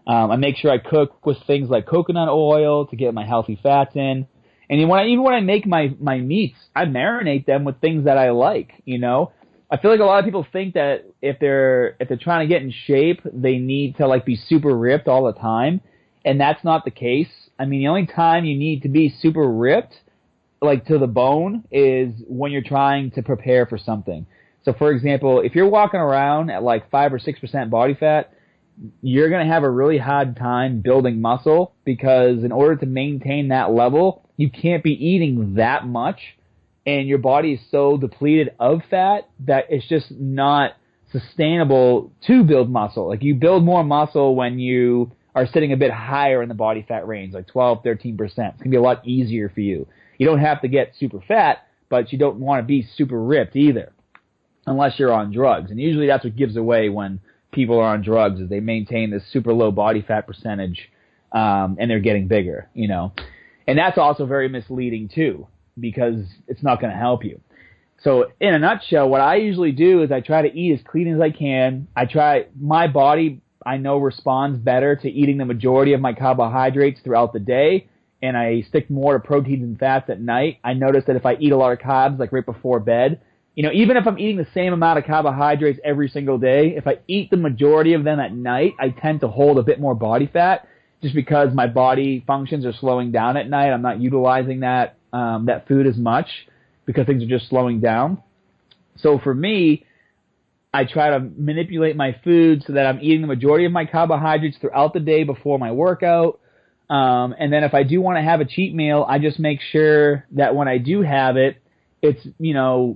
I make sure I cook with things like coconut oil to get my healthy fats in. And even when I make my meats, I marinate them with things that I like, I feel like a lot of people think that if they're trying to get in shape, they need to like be super ripped all the time. And that's not the case. I mean, the only time you need to be super ripped, like to the bone, is when you're trying to prepare for something. So, for example, if you're walking around at like 5 or 6% body fat, you're going to have a really hard time building muscle, because in order to maintain that level, you can't be eating that much, and your body is so depleted of fat that it's just not sustainable to build muscle. Like, you build more muscle when you are sitting a bit higher in the body fat range, like 12, 13%. It's going to be a lot easier for you. You don't have to get super fat, but you don't want to be super ripped either, unless you're on drugs. And usually that's what gives away when people are on drugs, is they maintain this super low body fat percentage, and they're getting bigger, And that's also very misleading too, because it's not going to help you. So in a nutshell, what I usually do is I try to eat as clean as I can. My body, I know, responds better to eating the majority of my carbohydrates throughout the day, and I stick more to proteins and fats at night. I notice that if I eat a lot of carbs, like right before bed, even if I'm eating the same amount of carbohydrates every single day, if I eat the majority of them at night, I tend to hold a bit more body fat, just because my body functions are slowing down at night. I'm not utilizing that food as much because things are just slowing down. So for me, I try to manipulate my food so that I'm eating the majority of my carbohydrates throughout the day before my workout. And then if I do want to have a cheat meal, I just make sure that when I do have it, it's,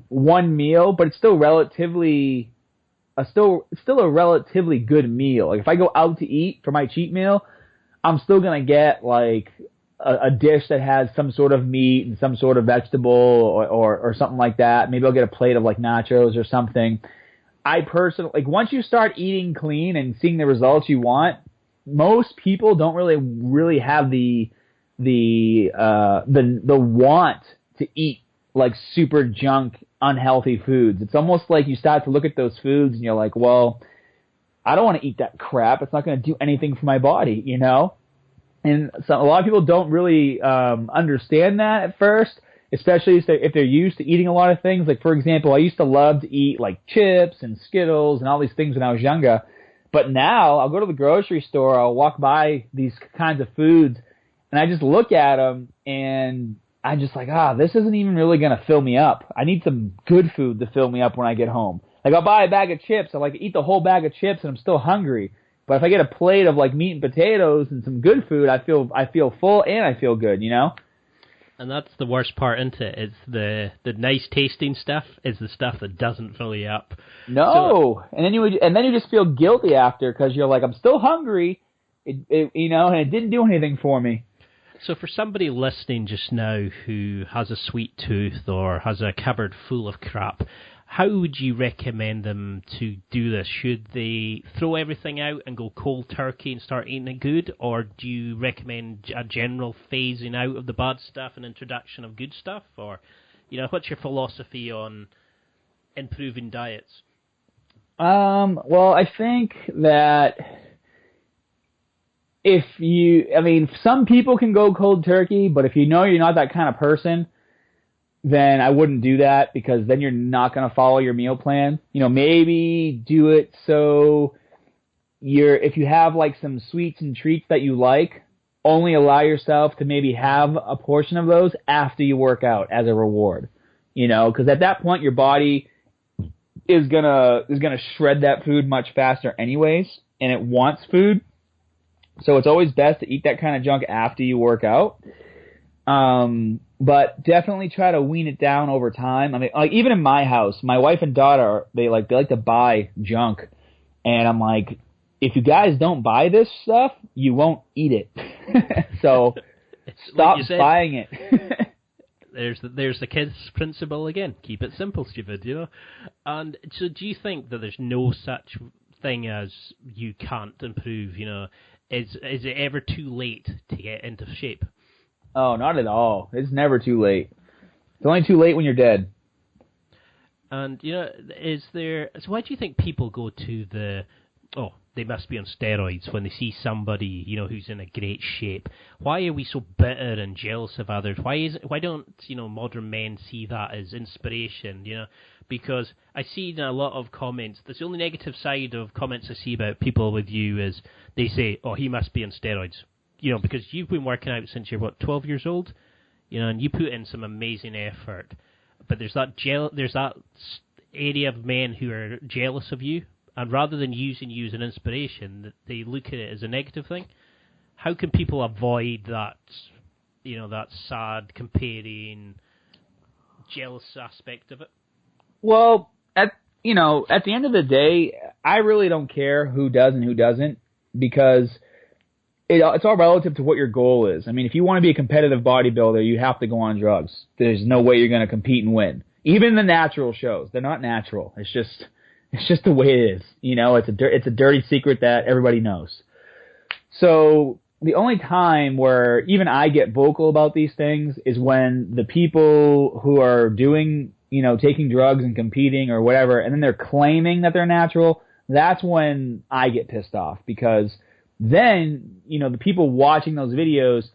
one meal, but it's still still a relatively good meal. Like if I go out to eat for my cheat meal, I'm still going to get like a dish that has some sort of meat and some sort of vegetable or something like that. Maybe I'll get a plate of like nachos or something. I personally, like once you start eating clean and seeing the results you want, most people don't really have the want to eat like super junk, unhealthy foods. It's almost like you start to look at those foods and you're like, well, I don't want to eat that crap. It's not going to do anything for my body, And so a lot of people don't really understand that at first, especially if they're used to eating a lot of things. Like, for example, I used to love to eat like chips and Skittles and all these things when I was younger. But now I'll go to the grocery store, I'll walk by these kinds of foods, and I just look at them, and I'm just like, this isn't even really going to fill me up. I need some good food to fill me up when I get home. Like, I'll buy a bag of chips. I like to eat the whole bag of chips, and I'm still hungry. But if I get a plate of like meat and potatoes and some good food, I feel full and I feel good, And that's the worst part, isn't it? It's the nice tasting stuff is the stuff that doesn't fill you up. No, and then you just feel guilty after because you're like, I'm still hungry, and it didn't do anything for me. So for somebody listening just now who has a sweet tooth or has a cupboard full of crap, how would you recommend them to do this? Should they throw everything out and go cold turkey and start eating it good? Or do you recommend a general phasing out of the bad stuff and introduction of good stuff? Or, what's your philosophy on improving diets? Well, I think that some people can go cold turkey, but if you're not that kind of person, then I wouldn't do that because then you're not going to follow your meal plan. Maybe do it so if you have like some sweets and treats that you like, only allow yourself to maybe have a portion of those after you work out as a reward. Because at that point your body is gonna shred that food much faster anyways, and it wants food. So it's always best to eat that kind of junk after you work out. But definitely try to wean it down over time. I mean, like even in my house, my wife and daughter, they like to buy junk. And I'm like, if you guys don't buy this stuff, you won't eat it. So stop buying it. There's the kids' principle again. Keep it simple, stupid, And so do you think that there's no such thing as you can't improve, Is it ever too late to get into shape? Oh, not at all. It's never too late. It's only too late when you're dead. And, so why do you think people go to they must be on steroids when they see somebody, who's in a great shape? Why are we so bitter and jealous of others? Why don't, modern men see that as inspiration, Because I see in a lot of comments, that's the only negative side of comments I see about people with you is they say, he must be on steroids. Because you've been working out since you're, 12 years old? And you put in some amazing effort. But there's that area of men who are jealous of you, and rather than using you as an inspiration, they look at it as a negative thing. How can people avoid that, that sad, comparing, jealous aspect of it? Well, at the end of the day, I really don't care who does and who doesn't, because it's all relative to what your goal is. I mean, if you want to be a competitive bodybuilder, you have to go on drugs. There's no way you're going to compete and win. Even the natural shows, they're not natural. It's just the way it is. It's a dirty secret that everybody knows. So the only time where even I get vocal about these things is when the people who are doing, taking drugs and competing or whatever, and then they're claiming that they're natural. That's when I get pissed off, because then, the people watching those videos,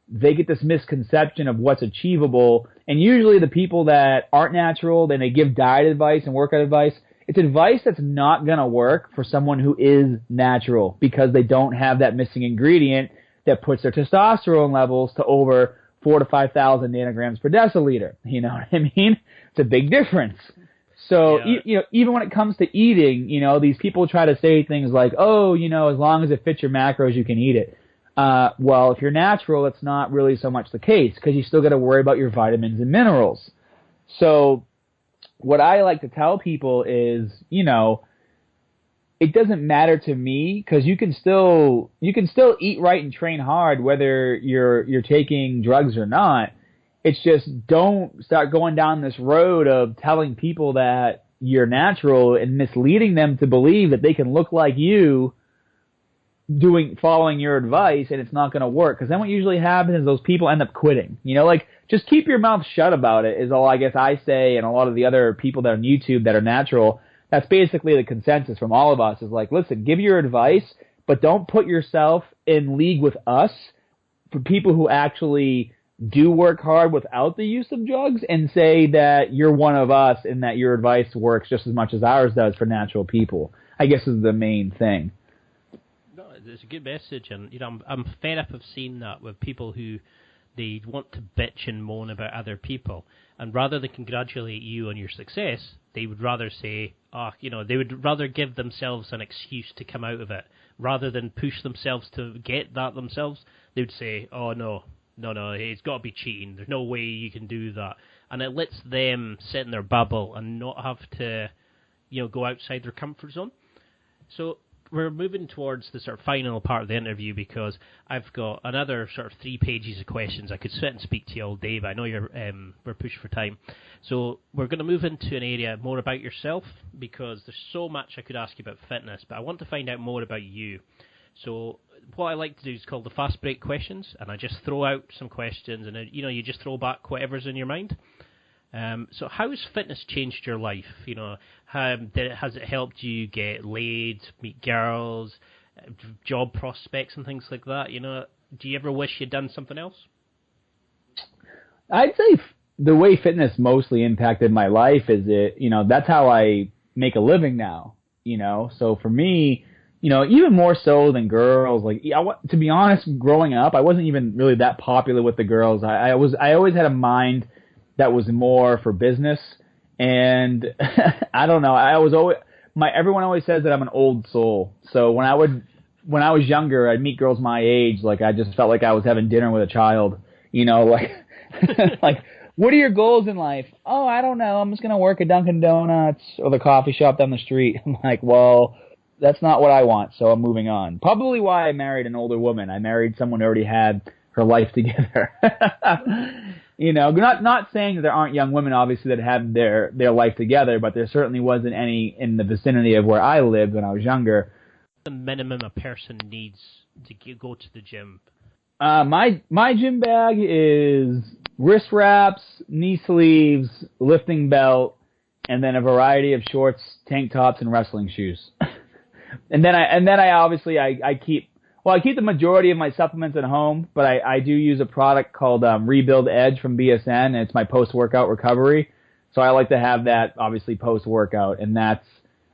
they get this misconception of what's achievable. And usually the people that aren't natural, then they give diet advice and workout advice. It's advice that's not going to work for someone who is natural, because they don't have that missing ingredient that puts their testosterone levels to over 4,000 to 5,000 nanograms per deciliter. You know what I mean? It's a big difference. So, Yeah. even when it comes to eating, these people try to say things like, oh, as long as it fits your macros, you can eat it. Well, if you're natural, it's not really so much the case because you still got to worry about your vitamins and minerals. So what I like to tell people is, it doesn't matter to me because you can still eat right and train hard whether you're taking drugs or not. It's just don't start going down this road of telling people that you're natural and misleading them to believe that they can look like you following your advice, and it's not going to work. Because then what usually happens is those people end up quitting. Just keep your mouth shut about it is all I guess I say, and a lot of the other people that are on YouTube that are natural. That's basically the consensus from all of us is like, listen, give your advice, but don't put yourself in league with us for people who actually do work hard without the use of drugs and say that you're one of us and that your advice works just as much as ours does for natural people, I guess is the main thing. No, it's a good message, and I'm fed up of seeing that with people who they want to bitch and moan about other people, and rather than congratulate you on your success, they would rather say, they would rather give themselves an excuse to come out of it, rather than push themselves to get that themselves. They would say, oh no, it's got to be cheating. There's no way you can do that, and it lets them sit in their bubble and not have to, go outside their comfort zone. So we're moving towards the sort of final part of the interview because I've got another sort of 3 pages of questions. I could sit and speak to you all day, but I know we're pushed for time. So we're going to move into an area more about yourself because there's so much I could ask you about fitness, but I want to find out more about you. So what I like to do is called the fast break questions, and I just throw out some questions, and you just throw back whatever's in your mind. So how has fitness changed your life? Has it helped you get laid, meet girls, job prospects and things like that? Do you ever wish you'd done something else? I'd say the way fitness mostly impacted my life is that's how I make a living now, So for me, even more so than girls, to be honest, growing up, I wasn't even really that popular with the girls. I always had a mind that was more for business, and I don't know. Everyone always says that I'm an old soul. So when I was younger, I'd meet girls my age, I just felt like I was having dinner with a child, like, what are your goals in life? Oh, I don't know. I'm just gonna work at Dunkin' Donuts or the coffee shop down the street. I'm like, well, that's not what I want, so I'm moving on. Probably why I married an older woman. I married someone who already had her life together. Not saying that there aren't young women, obviously, that have their life together, but there certainly wasn't any in the vicinity of where I lived when I was younger. The minimum a person needs to go to the gym? My gym bag is wrist wraps, knee sleeves, lifting belt, and then a variety of shorts, tank tops, and wrestling shoes. and then I obviously keep the majority of my supplements at home, but I do use a product called Rebuild Edge from BSN, and it's my post-workout recovery. So I like to have that, obviously, post-workout, and that's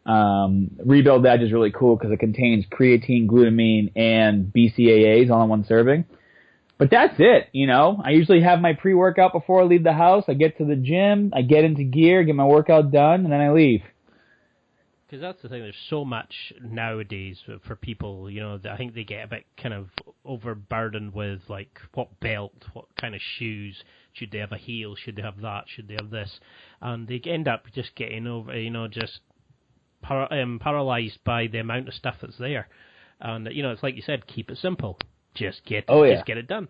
Rebuild Edge is really cool because it contains creatine, glutamine, and BCAAs all in one serving. But that's it, I usually have my pre-workout before I leave the house. I get to the gym, I get into gear, get my workout done, and then I leave. Because that's the thing, there's so much nowadays for people, I think they get a bit kind of overburdened with, what belt, what kind of shoes, should they have a heel, should they have that, should they have this, and they end up just getting over, just paralyzed by the amount of stuff that's there. And, it's like you said, keep it simple. Just get it done.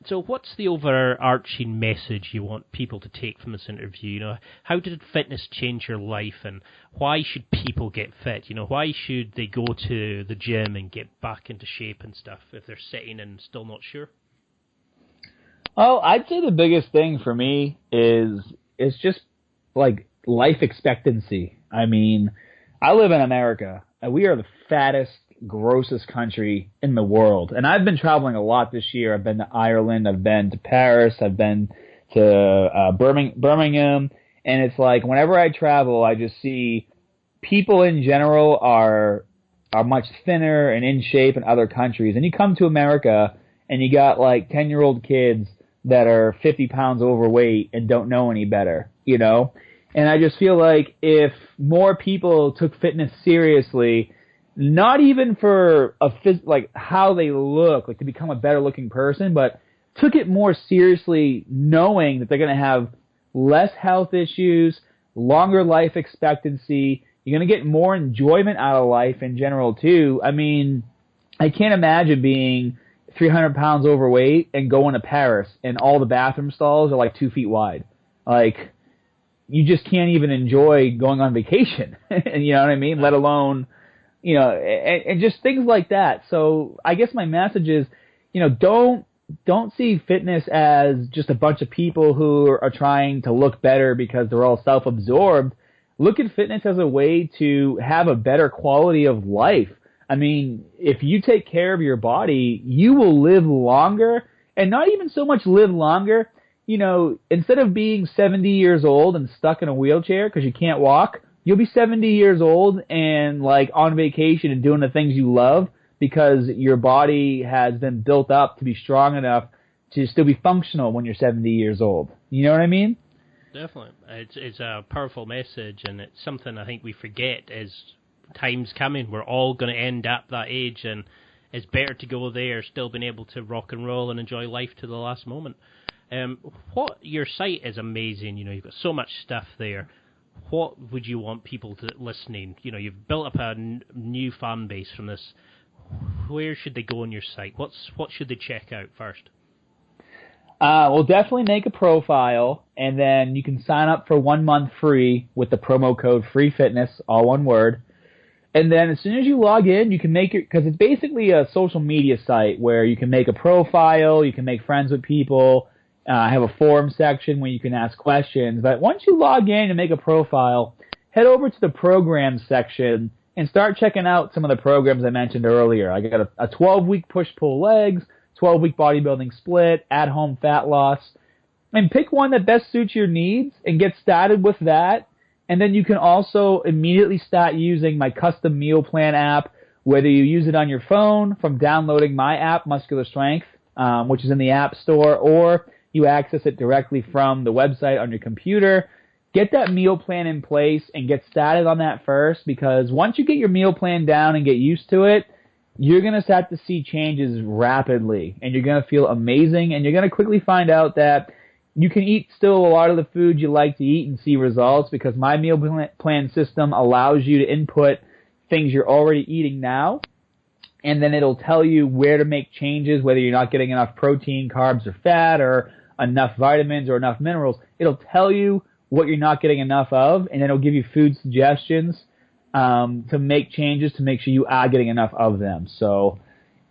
So what's the overarching message you want people to take from this interview? How did fitness change your life, and why should people get fit? Why should they go to the gym and get back into shape and stuff if they're sitting and still not sure? Well, I'd say the biggest thing for me is just life expectancy. I mean, I live in America, and we are the fattest, grossest country in the world. And I've been traveling a lot this year. I've been to Ireland, I've been to Paris, I've been to Birmingham, and it's like whenever I travel, I just see people in general are much thinner and in shape in other countries. And you come to America, and you got 10-year-old kids that are 50 pounds overweight and don't know any better, And I just feel like if more people took fitness seriously, not even for like how they look, like to become a better looking person, but took it more seriously, knowing that they're going to have less health issues, longer life expectancy. You're going to get more enjoyment out of life in general too. I mean, I can't imagine being 300 pounds overweight and going to Paris and all the bathroom stalls are like 2 feet wide. Like, you just can't even enjoy going on vacation. You know what I mean? Let alone, and just things like that. So I guess my message is, don't see fitness as just a bunch of people who are trying to look better because they're all self-absorbed. Look at fitness as a way to have a better quality of life. I mean, if you take care of your body, you will live longer, and not even so much live longer. Instead of being 70 years old and stuck in a wheelchair because you can't walk, you'll be 70 years old and like on vacation and doing the things you love because your body has been built up to be strong enough to still be functional when you're 70 years old. You know what I mean? Definitely. It's a powerful message, and it's something I think we forget as time's coming. We're all going to end up that age, and it's better to go there, still being able to rock and roll and enjoy life to the last moment. Your site is amazing. You've got so much stuff there. What would you want people to listening? You've built up a new fan base from this. Where should they go on your site? What should they check out first? Well, definitely make a profile, and then you can sign up for 1 month free with the promo code FREEFITNESS, all one word. And then as soon as you log in, you can make it, because it's basically a social media site where you can make a profile, you can make friends with people, have a forum section where you can ask questions. But once you log in and make a profile, head over to the programs section and start checking out some of the programs I mentioned earlier. I got a 12-week push-pull legs, 12-week bodybuilding split, at-home fat loss. And pick one that best suits your needs and get started with that. And then you can also immediately start using my custom meal plan app, whether you use it on your phone from downloading my app, Muscular Strength, which is in the App Store, or you access it directly from the website on your computer. Get that meal plan in place and get started on that first, because once you get your meal plan down and get used to it, you're going to start to see changes rapidly, and you're going to feel amazing, and you're going to quickly find out that you can eat still a lot of the food you like to eat and see results, because my meal plan system allows you to input things you're already eating now, and then it'll tell you where to make changes, whether you're not getting enough protein, carbs, or fat, or enough vitamins or enough minerals. It'll tell you what you're not getting enough of, and then it'll give you food suggestions to make changes to make sure you are getting enough of them. So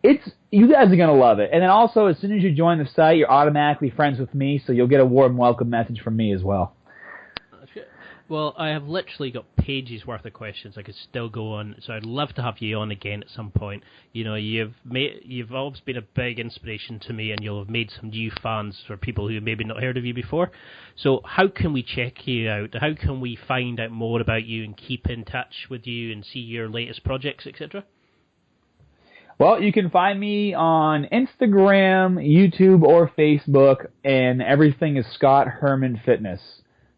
you guys are going to love it. And then also, as soon as you join the site, you're automatically friends with me, so you'll get a warm welcome message from me as well. Well, I have literally got pages worth of questions. I could still go on, so I'd love to have you on again at some point. You've always been a big inspiration to me, and you'll have made some new fans for people who have maybe not heard of you before. So how can we check you out? How can we find out more about you and keep in touch with you and see your latest projects, etc.? Well, you can find me on Instagram, YouTube, or Facebook, and everything is Scott Herman Fitness.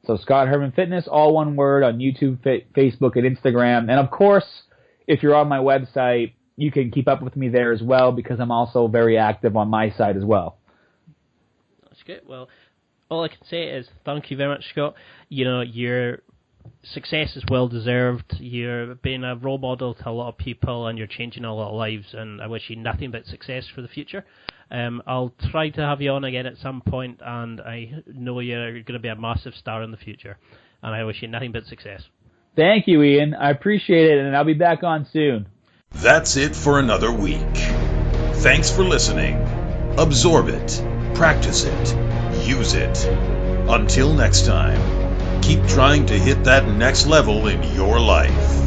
So Scott Herman Fitness, all one word, on YouTube, Facebook, and Instagram. And of course, if you're on my website, you can keep up with me there as well, because I'm also very active on my site as well. That's good. Well, all I can say is thank you very much, Scott. Your success is well deserved. You're being a role model to a lot of people, and you're changing a lot of lives, and I wish you nothing but success for the future. I'll try to have you on again at some point, and I know you're going to be a massive star in the future, and I wish you nothing but success. Thank you, Ian. I appreciate it, and I'll be back on soon. That's it for another week. Thanks for listening. Absorb it, practice it, use it. Until next time, keep trying to hit that next level in your life.